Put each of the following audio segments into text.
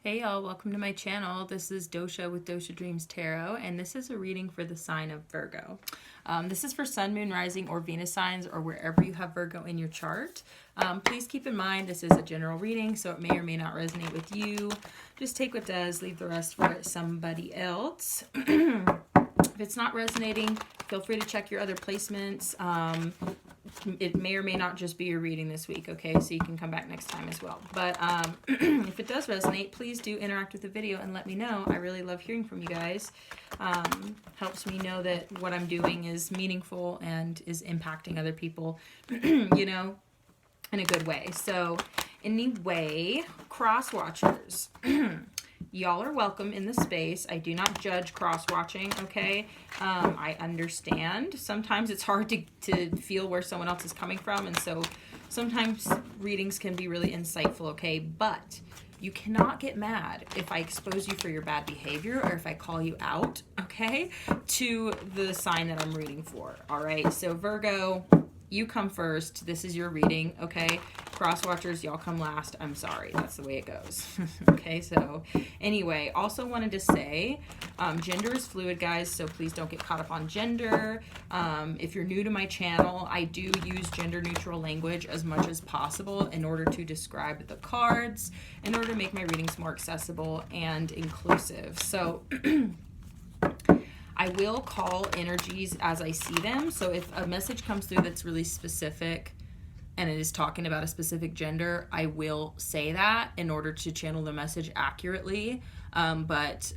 Hey y'all, welcome to my channel. This is Dosha with DoshaDreamsTarot, and this is a reading for the sign of Virgo. This is for Sun, Moon, Rising, or Venus signs, or wherever you have Virgo in your chart. Please keep in mind this is a general reading, so it may or may not resonate with you. Just take what does, leave the rest for somebody else. If it's not resonating, feel free to check your other placements. It may or may not just be your reading this week, okay? So you can come back next time as well. But if it does resonate, please do interact with the video and let me know. I really love hearing from you guys. Helps me know that what I'm doing is meaningful and is impacting other people, you know, in a good way. So anyway, cross watchers. Y'all are welcome in the space. I do not judge cross-watching, okay? I understand. Sometimes it's hard to feel where someone else is coming from, and so sometimes readings can be really insightful, okay? But you cannot get mad if I expose you for your bad behavior or if I call you out, okay, to the sign that I'm reading for, all right? So Virgo, you come first. This is your reading, okay? Cross watchers, y'all come last. I'm sorry. That's the way it goes. Okay, so anyway, also wanted to say gender is fluid, guys, so please don't get caught up on gender. If you're new to my channel, I do use gender neutral language as much as possible in order to describe the cards, in order to make my readings more accessible and inclusive. So I will call energies as I see them. So if a message comes through that's really specific and it is talking about a specific gender, I will say that in order to channel the message accurately. But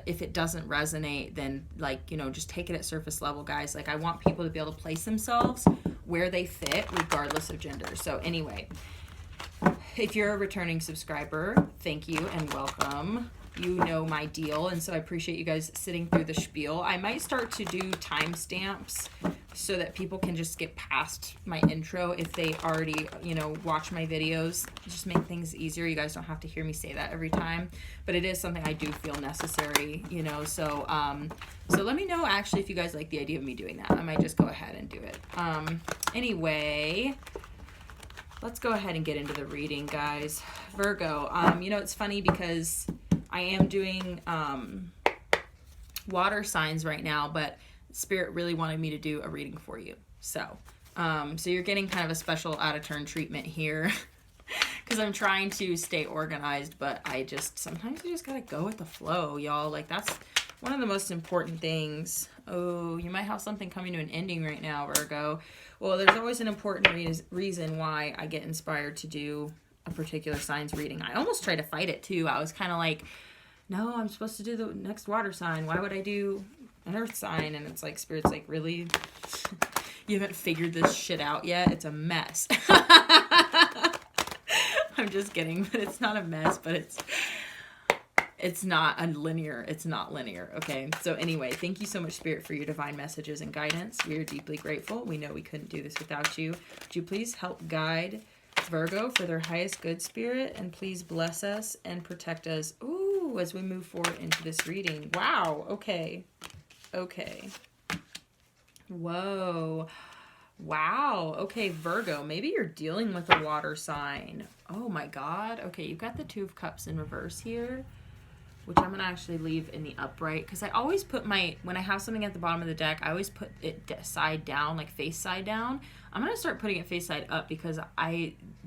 if it doesn't resonate, then, like, you know, just take it at surface level, guys. Like, I want people to be able to place themselves where they fit regardless of gender. So anyway, if you're a returning subscriber, thank you and welcome. You know my deal, and so I appreciate you guys sitting through the spiel. I might start to do timestamps so that people can just skip past my intro if they already, you know, watch my videos. Just make things easier. You guys don't have to hear me say that every time, but it is something I do feel necessary, you know. So so let me know actually if you guys like the idea of me doing that. I might just go ahead and do it. Anyway, let's go ahead and get into the reading, guys. Virgo, you know, it's funny because I am doing water signs right now, but Spirit really wanted me to do a reading for you. So you're getting kind of a special out-of-turn treatment here because I'm trying to stay organized, but sometimes you just gotta go with the flow, y'all. Like, that's one of the most important things. Oh, you might have something coming to an ending right now, Virgo. Well, there's always an important reason why I get inspired to do a particular sign's reading. I almost tried to fight it too. I was kind of like, no, I'm supposed to do the next water sign. Why would I do an earth sign? And it's like, Spirit's like, really? You haven't figured this shit out yet? It's a mess. I'm just kidding, but it's not a mess, but it's not linear. It's not linear, okay? So anyway, thank you so much, Spirit, for your divine messages and guidance. We are deeply grateful. We know we couldn't do this without you. Would you please help guide Virgo for their highest good, Spirit, and please bless us and protect us, ooh, as we move forward into this reading. Wow, okay. Whoa. Wow. Okay, Virgo, maybe you're dealing with a water sign. Oh my God. Okay, you've got the Two of Cups in reverse here, which I'm going to actually leave in the upright because I always put when I have something at the bottom of the deck, I always put it side down, like face side down. I'm going to start putting it face side up because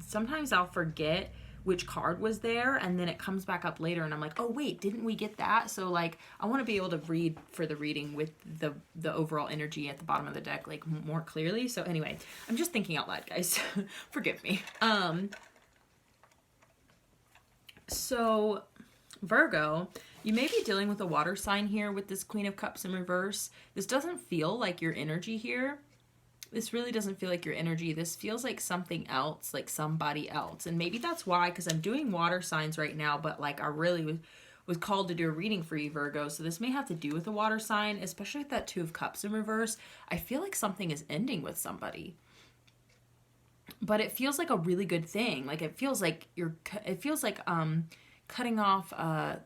sometimes I'll forget which card was there and then it comes back up later and I'm like, oh wait, didn't we get that? So like, I want to be able to read for the reading with the overall energy at the bottom of the deck, like, more clearly. So anyway, I'm just thinking out loud, guys. Forgive me. So Virgo, you may be dealing with a water sign here with this Queen of Cups in reverse. This doesn't feel like your energy here. This really doesn't feel like your energy. This feels like something else, like somebody else. And maybe that's why, because I'm doing water signs right now, but like I really was called to do a reading for you, Virgo. So this may have to do with a water sign, especially with that Two of Cups in reverse. I feel like something is ending with somebody. But it feels like a really good thing. Like it feels like cutting off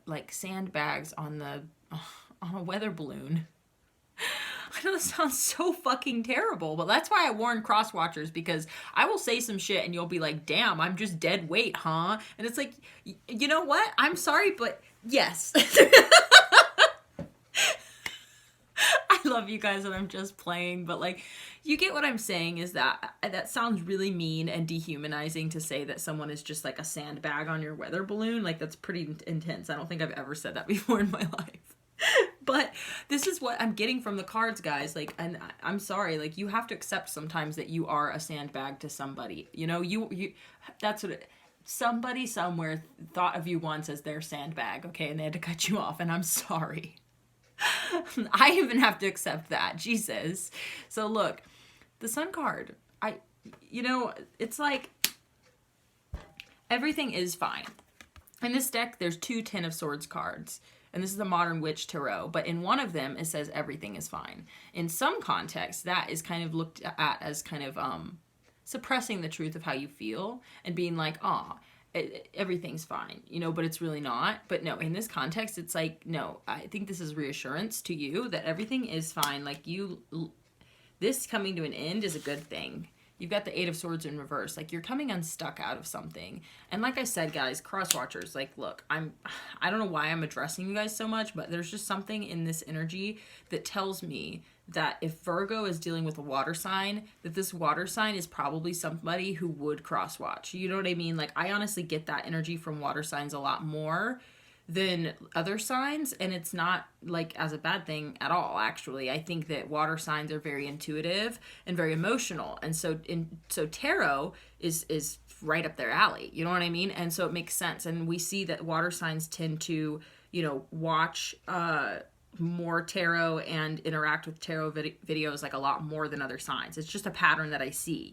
like sandbags on a weather balloon. I know this sounds so fucking terrible, but that's why I warn cross watchers, because I will say some shit and you'll be like, damn, I'm just dead weight, huh? And it's like, you know what? I'm sorry, but yes. I love you guys and I'm just playing, but like, you get what I'm saying, is that sounds really mean and dehumanizing to say that someone is just like a sandbag on your weather balloon. Like, that's pretty intense. I don't think I've ever said that before in my life. But this is what I'm getting from the cards, guys. Like, and I'm sorry, like, you have to accept sometimes that you are a sandbag to somebody. You know, you that's what somebody somewhere thought of you once as their sandbag, okay, and they had to cut you off, and I'm sorry. I even have to accept that. Jesus. So look, the Sun card, it's like everything is fine. In this deck, there's 2 Ten of Swords cards. And this is the Modern Witch Tarot. But in one of them, it says everything is fine. In some context, that is kind of looked at as kind of suppressing the truth of how you feel. And being like, everything's fine, but it's really not. But no, in this context, it's like, no, I think this is reassurance to you that everything is fine. Like, this coming to an end is a good thing. You've got the 8 of Swords in reverse. Like, you're coming unstuck out of something. And like I said, guys, cross watchers, like, look, I don't know why I'm addressing you guys so much, but there's just something in this energy that tells me that if Virgo is dealing with a water sign, that this water sign is probably somebody who would cross watch. You know what I mean? Like, I honestly get that energy from water signs a lot more than other signs, and it's not like as a bad thing at all. Actually, I think that water signs are very intuitive and very emotional, and so tarot is right up their alley. You know what I mean? And so it makes sense. And we see that water signs tend to watch more tarot and interact with tarot videos like a lot more than other signs. It's just a pattern that I see.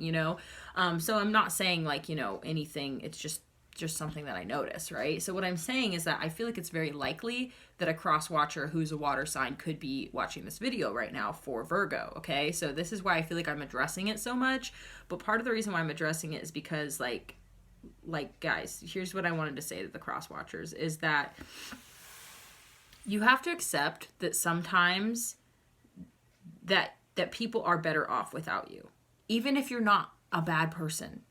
So I'm not saying like anything. It's just something that I notice, right? So what I'm saying is that I feel like it's very likely that a cross watcher who's a water sign could be watching this video right now for Virgo, okay? So this is why I feel like I'm addressing it so much. But part of the reason why I'm addressing it is because like guys, here's what I wanted to say to the cross watchers is that you have to accept that sometimes that people are better off without you, even if you're not a bad person.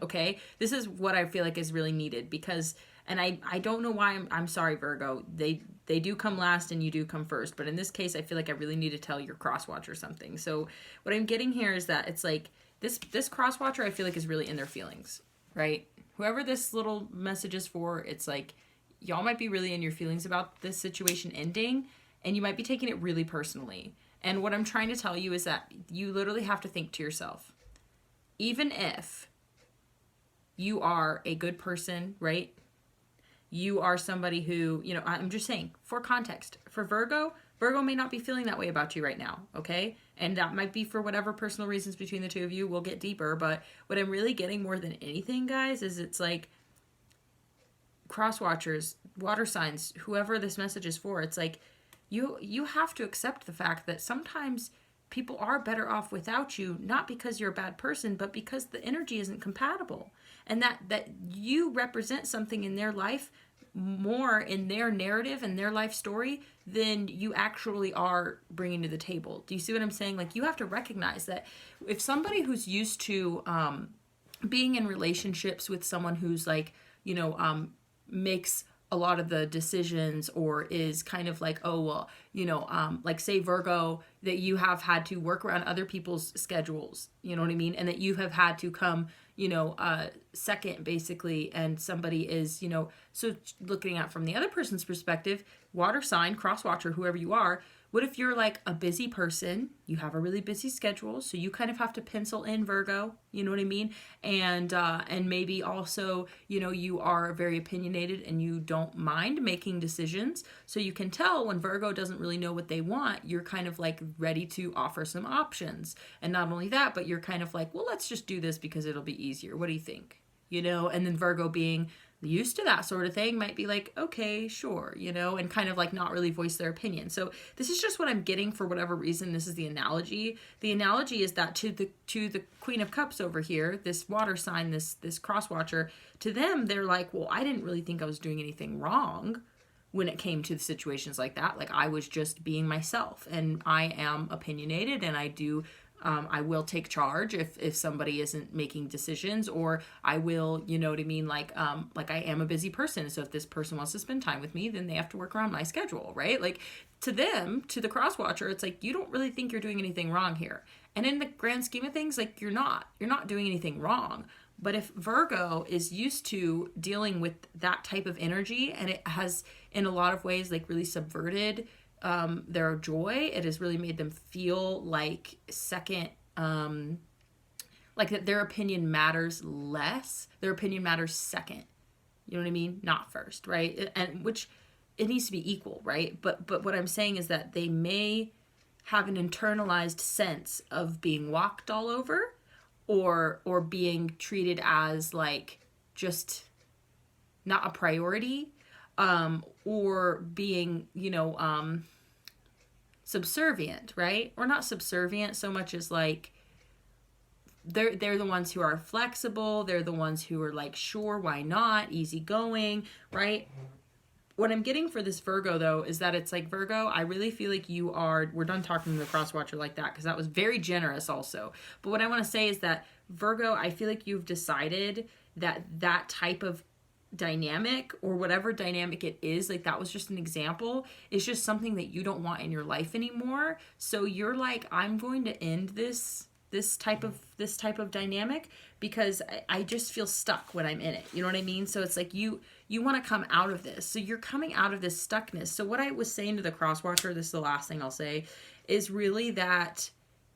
Okay, this is what I feel like is really needed, because, and I don't know why I'm sorry, Virgo, they do come last and you do come first, but in this case I feel like I really need to tell your cross watcher something. So what I'm getting here is that it's like this cross watcher I feel like is really in their feelings, right? Whoever this little message is for, it's like y'all might be really in your feelings about this situation ending, and you might be taking it really personally. And what I'm trying to tell you is that you literally have to think to yourself, even if you are a good person, right? You are somebody who, I'm just saying, for context, for Virgo may not be feeling that way about you right now, okay? And that might be for whatever personal reasons between the two of you. We'll get deeper, but what I'm really getting more than anything, guys, is it's like cross watchers, water signs, whoever this message is for, it's like you have to accept the fact that sometimes people are better off without you, not because you're a bad person, but because the energy isn't compatible. And that you represent something in their life more in their narrative and their life story than you actually are bringing to the table. Do you see what I'm saying? Like, you have to recognize that if somebody who's used to being in relationships with someone who's like, makes a lot of the decisions, or is kind of like, like say Virgo, that you have had to work around other people's schedules, you know what I mean? And that you have had to come, second basically, and somebody is, so looking at from the other person's perspective, water sign, cross watcher, whoever you are, what if you're like a busy person, you have a really busy schedule, so you kind of have to pencil in Virgo, you know what I mean? And maybe also, you are very opinionated and you don't mind making decisions, so you can tell when Virgo doesn't really know what they want, you're kind of like ready to offer some options. And not only that, but you're kind of like, well, let's just do this because it'll be easier. What do you think? And then Virgo being used to that sort of thing might be like, okay, sure, and kind of like not really voice their opinion. So this is just what I'm getting for whatever reason. This is the analogy. The analogy is that to the Queen of Cups over here, this water sign, this cross watcher, to them, they're like, well, I didn't really think I was doing anything wrong when it came to situations like that. Like, I was just being myself, and I am opinionated, and I will take charge if somebody isn't making decisions, or I will, you know what I mean? Like I am a busy person. So if this person wants to spend time with me, then they have to work around my schedule, right? Like, to them, to the cross watcher, it's like, you don't really think you're doing anything wrong here. And in the grand scheme of things, like, you're not doing anything wrong. But if Virgo is used to dealing with that type of energy, and it has in a lot of ways like really subverted their joy, it has really made them feel like second, like that their opinion matters less. Their opinion matters second. You know what I mean? Not first, right? And which it needs to be equal, right? But what I'm saying is that they may have an internalized sense of being walked all over, or being treated as like just not a priority, or being, subservient, right? Or not subservient so much as like they're the ones who are flexible. They're the ones who are like, sure, why not? Easygoing, right? What I'm getting for this Virgo, though, is that it's like, Virgo, I really feel like we're done talking to the cross watcher like that, because that was very generous also. But what I want to say is that, Virgo, I feel like you've decided that type of dynamic, or whatever dynamic it is, like that was just an example, is just something that you don't want in your life anymore. So you're like, I'm going to end this type of dynamic, because I just feel stuck when I'm in it. You know what I mean? So it's like you want to come out of this. So you're coming out of this stuckness. So what I was saying to the cross watcher, this is the last thing I'll say, is really that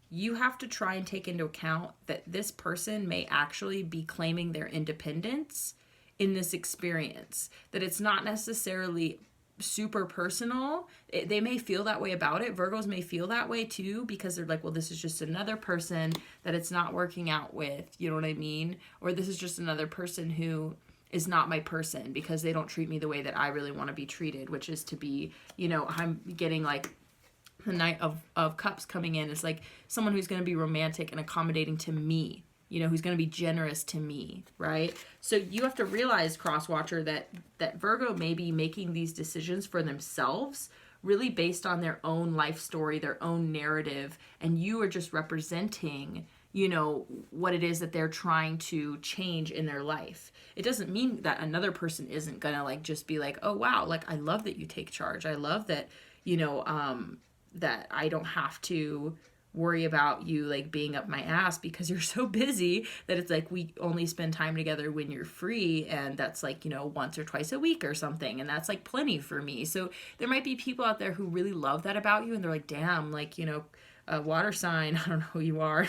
you have to try and take into account that this person may actually be claiming their independence in this experience, that it's not necessarily super personal. They may feel that way about it. Virgos may feel that way too, because they're like, well, this is just another person that it's not working out with. You know what I mean? Or this is just another person who is not my person, because they don't treat me the way that I really want to be treated, which is to be, I'm getting like the Knight of Cups coming in. It's like someone who's going to be romantic and accommodating to me, who's going to be generous to me, right? So you have to realize, cross watcher, that Virgo may be making these decisions for themselves, really based on their own life story, their own narrative, and you are just representing, what it is that they're trying to change in their life. It doesn't mean that another person isn't gonna like just be like, oh wow, like I love that you take charge. I love that, that I don't have to worry about you like being up my ass because you're so busy that it's like we only spend time together when you're free, and that's like, once or twice a week or something, and that's like plenty for me. So there might be people out there who really love that about you, and they're like, damn, like, water sign, I don't know who you are,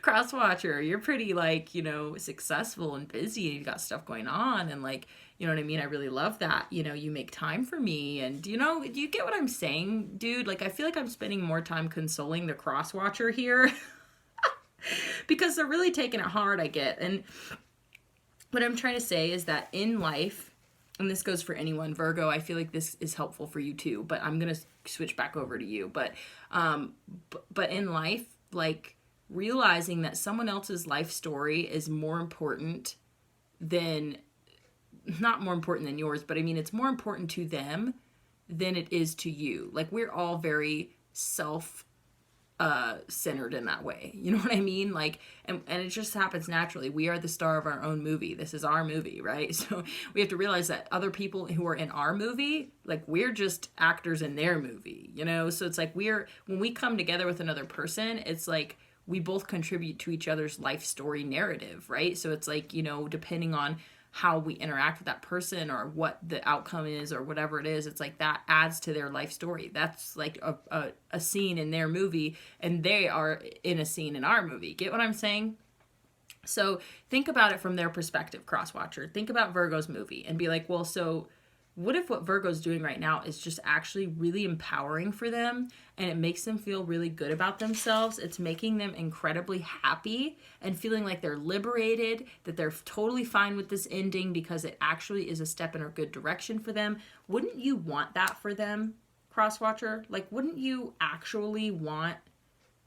cross watcher, you're pretty like, successful and busy, and you got stuff going on, and like, you know what I mean? I really love that. You make time for me. And do you get what I'm saying, dude? Like, I feel like I'm spending more time consoling the cross watcher here because they're really taking it hard, I get. And what I'm trying to say is that in life, and this goes for anyone, Virgo, I feel like this is helpful for you too, but I'm going to switch back over to you. But in life, like, realizing that someone else's life story is more important than, not more important than yours, but I mean, it's more important to them than it is to you. Like, we're all very centered in that way. You know what I mean? Like, and it just happens naturally. We are the star of our own movie. This is our movie, right? So we have to realize that other people who are in our movie, like, we're just actors in their movie, So it's like when we come together with another person, it's like we both contribute to each other's life story narrative, right? So it's like, depending on how we interact with that person or what the outcome is or whatever it is, it's like that adds to their life story. That's like a scene in their movie, and they are in a scene in our movie. Get what I'm saying? So think about it from their perspective, cross watcher. Think about Virgo's movie and be like, well, so what if what Virgo's doing right now is just actually really empowering for them, and it makes them feel really good about themselves? It's making them incredibly happy and feeling like they're liberated, that they're totally fine with this ending because it actually is a step in a good direction for them. Wouldn't you want that for them, crosswatcher? Like, wouldn't you actually want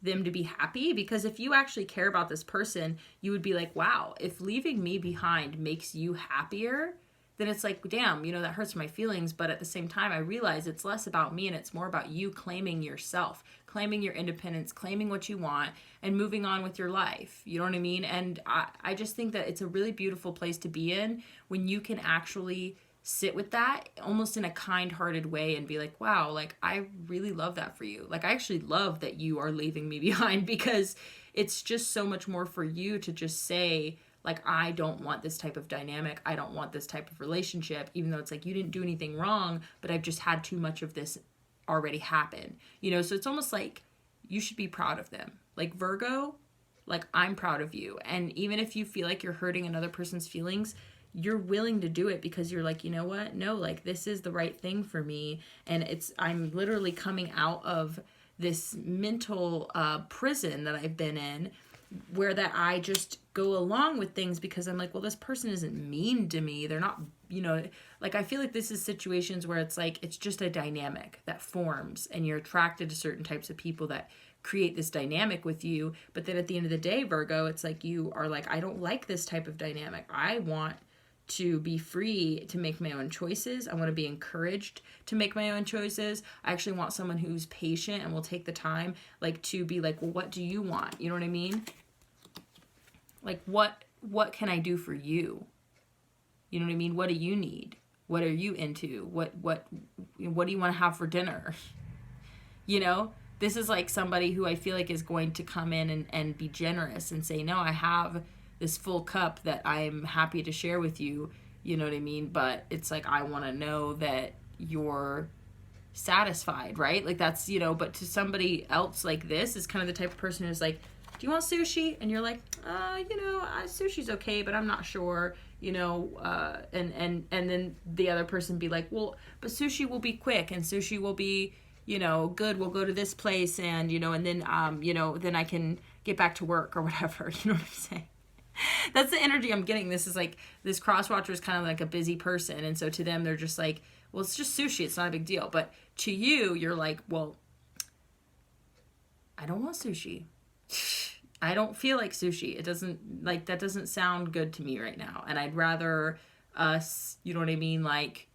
them to be happy? Because if you actually care about this person, you would be like, wow, if leaving me behind makes you happier, then it's like, damn, you know, that hurts my feelings. But at the same time, I realize it's less about me and it's more about you claiming yourself, claiming your independence, claiming what you want, and moving on with your life. You know what I mean? And I just think that it's a really beautiful place to be in when you can actually sit with that almost in a kind-hearted way and be like, wow, like, I really love that for you. Like, I actually love that you are leaving me behind, because it's just so much more for you to just say, like, I don't want this type of dynamic. I don't want this type of relationship, even though it's like, you didn't do anything wrong, but I've just had too much of this already happen. You know, so it's almost like you should be proud of them. Like, Virgo, like, I'm proud of you. And even if you feel like you're hurting another person's feelings, you're willing to do it because you're like, you know what? No, like, this is the right thing for me. And I'm literally coming out of this mental prison that I've been in, where that I just go along with things because I'm like, well, this person isn't mean to me. They're not, you know, like, I feel like this is situations where it's like, it's just a dynamic that forms and you're attracted to certain types of people that create this dynamic with you. But then at the end of the day, Virgo, it's like, you are like, I don't like this type of dynamic. I want to be free to make my own choices. I want to be encouraged to make my own choices. I actually want someone who's patient and will take the time, like, to be like, well, what do you want? You know what I mean? Like, what can I do for you? You know what I mean? What do you need? What are you into? What do you want to have for dinner? You know, this is like somebody who I feel like is going to come in and be generous and say, no, I have this full cup that I'm happy to share with you. You know what I mean? But it's like, I want to know that you're satisfied, right? Like, that's, you know, but to somebody else, like, this is kind of the type of person who's like, do you want sushi? And you're like, you know, sushi's okay, but I'm not sure, you know, and then the other person be like, well, but sushi will be quick and sushi will be, you know, good. We'll go to this place and, you know, and then, you know, then I can get back to work or whatever. You know what I'm saying? That's the energy I'm getting. This is like, this cross-watcher is kind of like a busy person. And so to them, they're just like, well, it's just sushi. It's not a big deal. But to you, you're like, well, I don't want sushi. I don't feel like sushi. It doesn't, like, that doesn't sound good to me right now. And I'd rather us, you know what I mean? Like,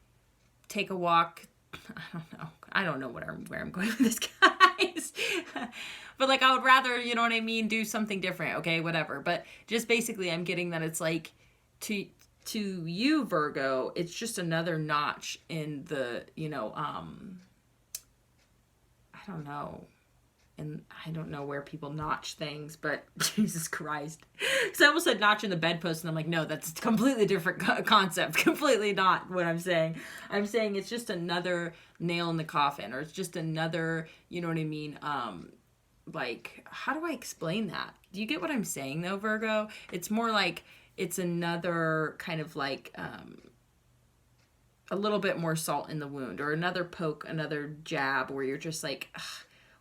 take a walk. I don't know where I'm going with this, guys. But, like, I would rather, you know what I mean, do something different. Okay, whatever. But just basically, I'm getting that it's like, to you, Virgo, it's just another notch in the, you know, I don't know. And I don't know where people notch things, but Jesus Christ. Because I almost said notch in the bedpost, and I'm like, no, that's a completely different concept. Completely not what I'm saying. I'm saying it's just another nail in the coffin, or it's just another, you know what I mean? Like, how do I explain that? Do you get what I'm saying, though, Virgo? It's more like it's another kind of like a little bit more salt in the wound, or another poke, another jab, where you're just like, ugh,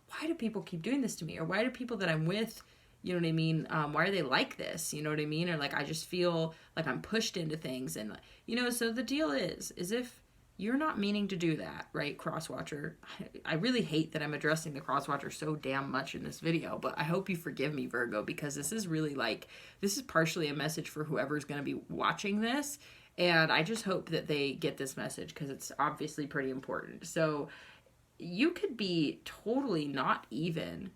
why do people keep doing this to me? Or why do people that I'm with, you know what I mean? Why are they like this? You know what I mean? Or like, I just feel like I'm pushed into things. And, you know, so the deal is if you're not meaning to do that, right, cross-watcher? I really hate that I'm addressing the cross-watcher so damn much in this video, but I hope you forgive me, Virgo, because this is really like, this is partially a message for whoever's going to be watching this. And I just hope that they get this message, because it's obviously pretty important. So you could be totally not even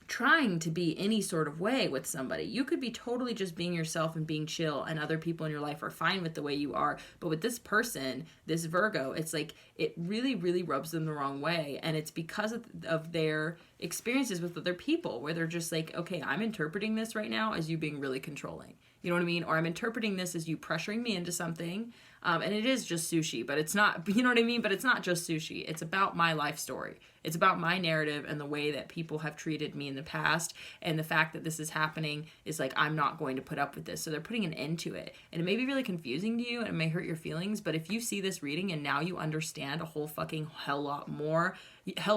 trying to be any sort of way with somebody. You could be totally just being yourself and being chill, and other people in your life are fine with the way you are. But with this person, this Virgo, it's like, it really, really rubs them the wrong way. And it's because of their experiences with other people, where they're just like, okay, I'm interpreting this right now as you being really controlling. You know what I mean? Or I'm interpreting this as you pressuring me into something. And it is just sushi, but it's not, you know what I mean? But it's not just sushi. It's about my life story. It's about my narrative and the way that people have treated me in the past. And the fact that this is happening is like, I'm not going to put up with this. So they're putting an end to it. And it may be really confusing to you and it may hurt your feelings. But if you see this reading and now you understand a whole fucking hell of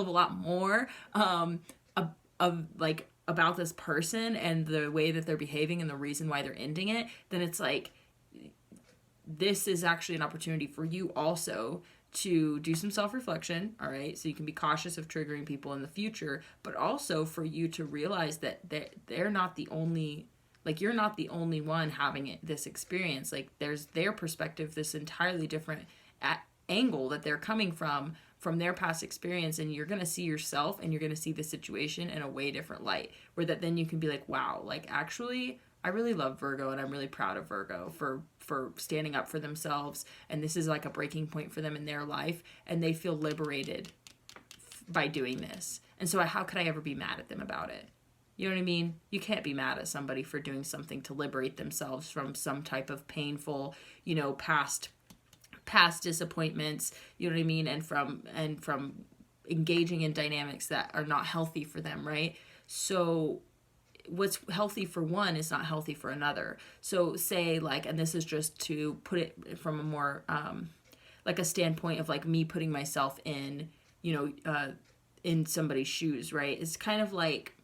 a lot more of like, about this person and the way that they're behaving and the reason why they're ending it, then it's like, this is actually an opportunity for you also to do some self-reflection, all right? So you can be cautious of triggering people in the future, but also for you to realize that they're not the only Like, you're not the only one having this experience. Like, there's their perspective, this entirely different angle that they're coming from their past experience, and you're going to see yourself and you're going to see the situation in a way different light, where that then you can be like, wow, like, actually, I really love Virgo, and I'm really proud of Virgo for standing up for themselves, and this is like a breaking point for them in their life, and they feel liberated by doing this. And so how could I ever be mad at them about it? You know what I mean? You can't be mad at somebody for doing something to liberate themselves from some type of painful, you know, past disappointments, you know what I mean? And from engaging in dynamics that are not healthy for them, right? So what's healthy for one is not healthy for another. So say, like, and this is just to put it from a more like a standpoint of like me putting myself in, you know, in somebody's shoes, right? It's kind of like,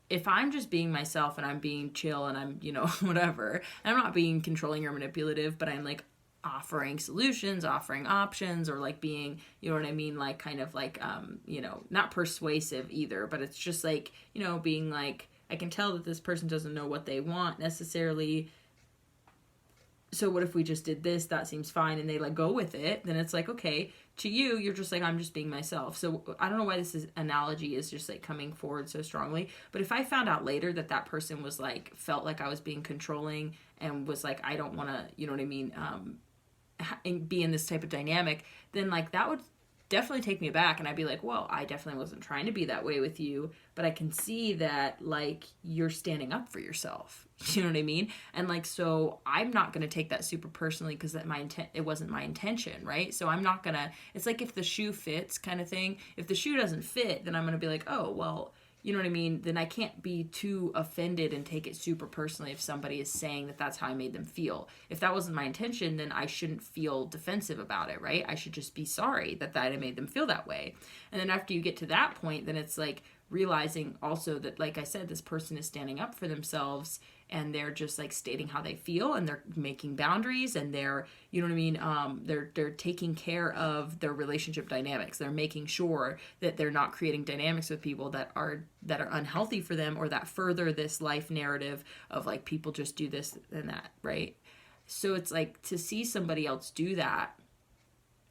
if I'm just being myself and I'm being chill and I'm, you know, whatever, and I'm not being controlling or manipulative, but I'm like offering solutions, offering options, or like being, you know what I mean, like kind of like, you know, not persuasive either, but it's just like, you know, being like, I can tell that this person doesn't know what they want necessarily, so what if we just did this? That seems fine. And they like go with it. Then it's like, okay, to you, you're just like, I'm just being myself. So I don't know why analogy is just like coming forward so strongly. But if I found out later that that person was like, felt like I was being controlling and was like, I don't want to, you know what I mean, be in this type of dynamic, then like that would definitely take me aback, and I'd be like, well, I definitely wasn't trying to be that way with you, but I can see that like you're standing up for yourself. You know what I mean? And like, so I'm not going to take that super personally, because that it wasn't my intention, right? So I'm not going to, it's like if the shoe fits kind of thing. If the shoe doesn't fit, then I'm going to be like, oh, well, you know what I mean? Then I can't be too offended and take it super personally if somebody is saying that that's how I made them feel. If that wasn't my intention, then I shouldn't feel defensive about it, right? I should just be sorry that I made them feel that way. And then after you get to that point, then it's like realizing also that, like I said, this person is standing up for themselves, and they're just like stating how they feel, and they're making boundaries, and they're, you know what I mean, they're taking care of their relationship dynamics. They're making sure that they're not creating dynamics with people that are unhealthy for them, or that further this life narrative of like people just do this and that, right? So it's like, to see somebody else do that,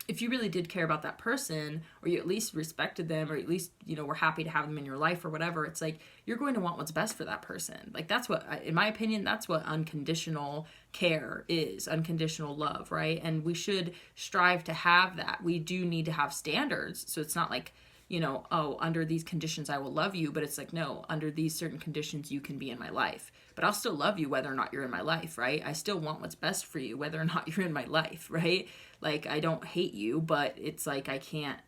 if you really did care about that person, or you at least respected them, or at least, you know, were happy to have them in your life or whatever, it's like, you're going to want what's best for that person. Like, that's what, in my opinion, that's what unconditional care is, unconditional love, right? And we should strive to have that. We do need to have standards. So it's not like, you know, oh, under these conditions I will love you, but it's like, no, under these certain conditions you can be in my life. But I'll still love you whether or not you're in my life, right? I still want what's best for you whether or not you're in my life, right? Like, I don't hate you, but it's like I can't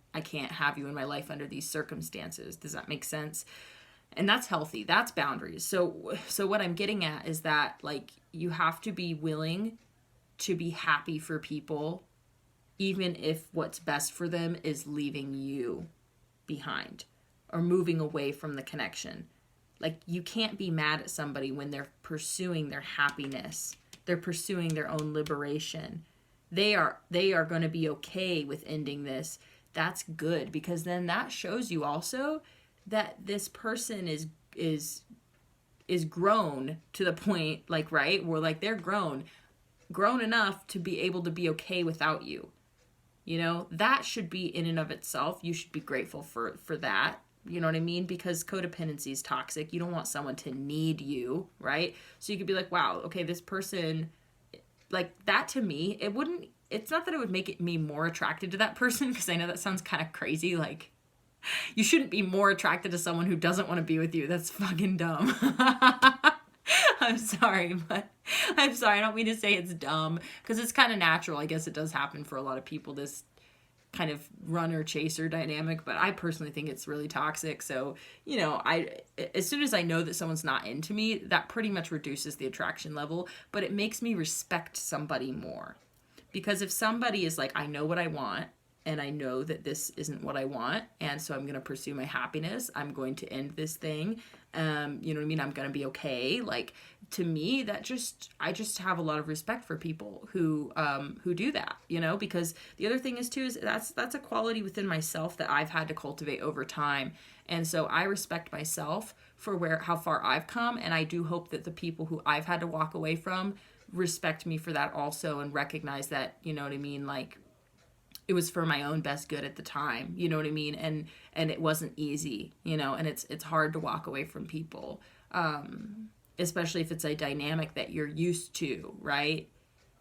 have you in my life under these circumstances. Does that make sense? And that's healthy. That's boundaries. So what I'm getting at is that, like, you have to be willing to be happy for people, even if what's best for them is leaving you behind or moving away from the connection. Like, you can't be mad at somebody when they're pursuing their happiness. They're pursuing their own liberation. They are going to be okay with ending this. That's good, because then that shows you also that this person is grown to the point, like, right, where like they're grown enough to be able to be okay without you. You know, that should be in and of itself. You should be grateful for that. You know what I mean? Because codependency is toxic. You don't want someone to need you, right? So you could be like, wow, okay, this person, like, that to me, it's not that it would make me more attracted to that person, because I know that sounds kind of crazy. Like, you shouldn't be more attracted to someone who doesn't want to be with you. That's fucking dumb. I'm sorry. I don't mean to say it's dumb, because it's kind of natural. I guess it does happen for a lot of people, this kind of runner chaser dynamic, but I personally think it's really toxic. So, you know, as soon as I know that someone's not into me, that pretty much reduces the attraction level, but it makes me respect somebody more. Because if somebody is like, I know what I want, and I know that this isn't what I want, and so I'm going to pursue my happiness. I'm going to end this thing. You know what I mean? I'm going to be okay. Like, to me, I just have a lot of respect for people who do that, you know, because the other thing is too, is that's a quality within myself that I've had to cultivate over time. And so I respect myself for how far I've come. And I do hope that the people who I've had to walk away from respect me for that also, and recognize that, you know what I mean? Like, it was for my own best good at the time, you know what I mean? And it wasn't easy, you know, and it's hard to walk away from people, especially if it's a dynamic that you're used to, right?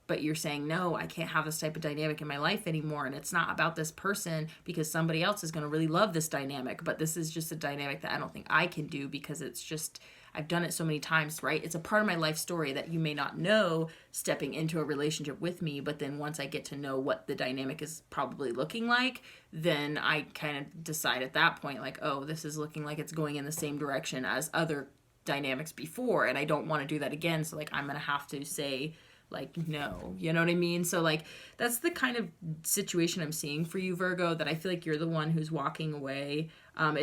But you're saying, no, I can't have this type of dynamic in my life anymore. And it's not about this person, because somebody else is going to really love this dynamic. But this is just a dynamic that I don't think I can do, because it's just, I've done it so many times, right? It's a part of my life story that you may not know stepping into a relationship with me. But then once I get to know what the dynamic is probably looking like, then I kind of decide at that point, like, oh, this is looking like it's going in the same direction as other dynamics before. And I don't want to do that again. So, like, I'm going to have to say, like, no, you know what I mean? So, like, that's the kind of situation I'm seeing for you, Virgo, that I feel like you're the one who's walking away.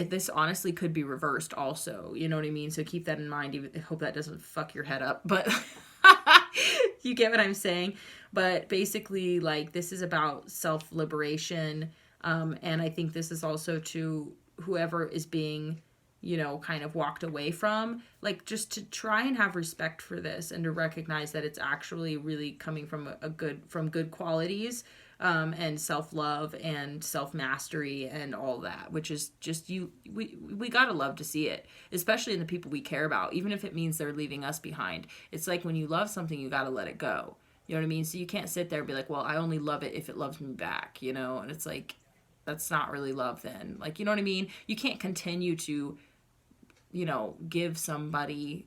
This honestly could be reversed also, you know what I mean? So keep that in mind. I hope that doesn't fuck your head up, but you get what I'm saying? But basically, like, this is about self-liberation. And I think this is also to whoever is being, you know, kind of walked away from, like, just to try and have respect for this, and to recognize that it's actually really coming from good qualities, and self-love and self-mastery and all that, which is just, we gotta love to see it, especially in the people we care about, even if it means they're leaving us behind. It's like, when you love something, you gotta let it go. You know what I mean? So you can't sit there and be like, well, I only love it if it loves me back, you know? And it's like, that's not really love then. Like, you know what I mean? You can't continue to, you know, give somebody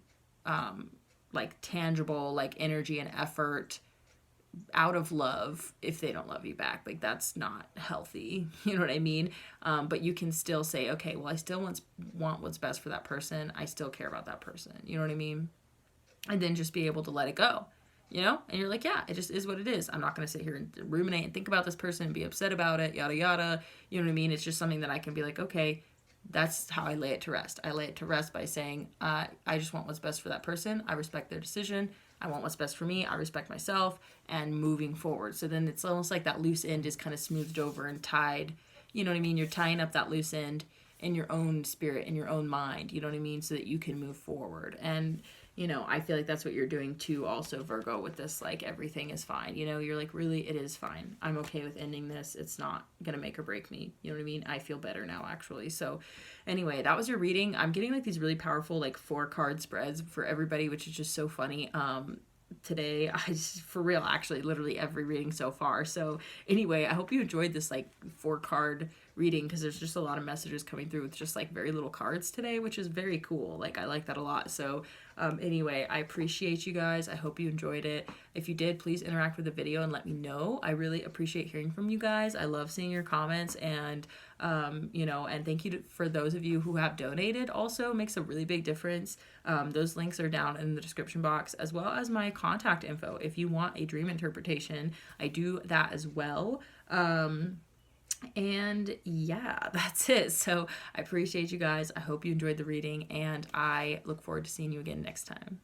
like tangible, like, energy and effort out of love if they don't love you back. Like, that's not healthy. You know what I mean? But you can still say, okay, well, I still want what's best for that person. I still care about that person. You know what I mean? And then just be able to let it go, you know? And you're like, yeah, it just is what it is. I'm not going to sit here and ruminate and think about this person and be upset about it, yada, yada. You know what I mean? It's just something that I can be like, okay, that's how I lay it to rest. I lay it to rest by saying, I just want what's best for that person. I respect their decision. I want what's best for me. I respect myself, and moving forward. So then it's almost like that loose end is kind of smoothed over and tied. You know what I mean? You're tying up that loose end in your own spirit, in your own mind. You know what I mean? So that you can move forward. And, you know, I feel like that's what you're doing too also, Virgo, with this, like, everything is fine. You know, you're like, really, it is fine. I'm okay with ending this. It's not going to make or break me. You know what I mean? I feel better now, actually. So anyway, that was your reading. I'm getting, like, these really powerful, like, 4-card spreads for everybody, which is just so funny. Today, I just, for real, actually, literally every reading so far. So anyway, I hope you enjoyed this, like, 4-card reading, because there's just a lot of messages coming through with just, like, very little cards today, which is very cool. Like, I like that a lot. So anyway, I appreciate you guys. I hope you enjoyed it. If you did, please interact with the video and let me know. I really appreciate hearing from you guys. I love seeing your comments, and you know, and thank you for those of you who have donated. Also makes a really big difference. Those links are down in the description box, as well as my contact info. If you want a dream interpretation, I do that as well. And yeah, that's it. So I appreciate you guys. I hope you enjoyed the reading, and I look forward to seeing you again next time.